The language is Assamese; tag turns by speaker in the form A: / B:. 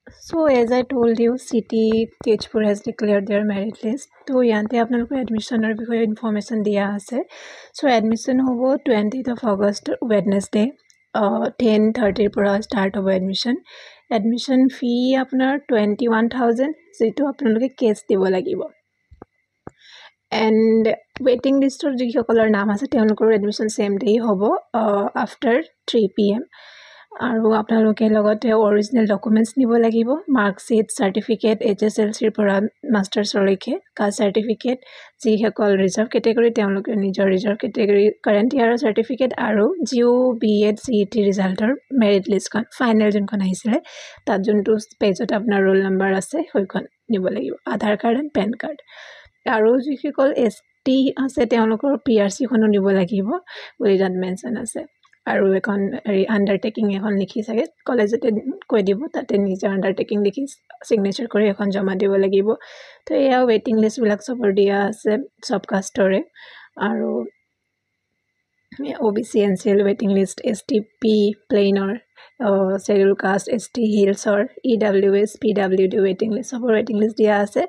A: So as I told you, City Tejpur has declared their merit list. So ইয়াতে আপোনালোকৰ এডমিশ্যনৰ বিষয়ে ইনফৰমেশ্যন দিয়া আছে। So এডমিশ্যন হ'ব 20th of August Wednesday 10:30 পৰা ষ্টাৰ্ট হ'ব এডমিশ্যন। এডমিশ্যন ফি আপোনাৰ 21,000, যিটো আপোনালোকে কেছ দিব লাগিব। এণ্ড ৱেইটিং লিষ্টৰ যিসকলৰ নাম আছে তেওঁলোকৰ এডমিশ্যন ছেম ডেই হ'ব আফটাৰ 3 PM। আৰু আপোনালোকে লগতে অৰিজিনেল ডকুমেণ্টছ নিব লাগিব, মাৰ্কশ্বিট, চাৰ্টিফিকেট, HSLCৰ পৰা মাষ্টাৰ্ছলৈকে, কাষ্ট চাৰ্টিফিকেট, যিসকল ৰিজাৰ্ভ কেটেগৰী তেওঁলোকে নিজৰ ৰিজাৰ্ভ কেটেগৰী কাৰেণ্ট ইয়াৰৰ চাৰ্টিফিকেট, আৰু জিঅ' B.Ed CET ৰিজাল্টৰ মেৰিট লিষ্টখন ফাইনেল যোনখন আহিছিলে তাত যোনটো পেজত আপোনাৰ ৰোল নাম্বাৰ আছে সেইখন নিব লাগিব, আধাৰ কাৰ্ড এণ্ড পেন কাৰ্ড। আৰু যিসকল ST আছে তেওঁলোকৰ PRCখনো নিব লাগিব বুলি তাত মেনশ্যন আছে। আৰু এখন আণ্ডাৰটেকিং এখন লিখি চাগে কলেজতে কৈ দিব, তাতে নিজৰ আণ্ডাৰটেকিং লিখি ছিগনেচাৰ কৰি এখন জমা দিব লাগিব। তো এয়া ৱেইটিং লিষ্টবিলাক চবৰ দিয়া আছে চব কাষ্টৰে। আৰু OBC NCL ৱেইটিং list, STP প্লেইনৰ, schedule caste, ST হিলছৰ, EWS PWD ৱেইটিং list, চবৰ ৱেইটিং লিষ্ট দিয়া আছে।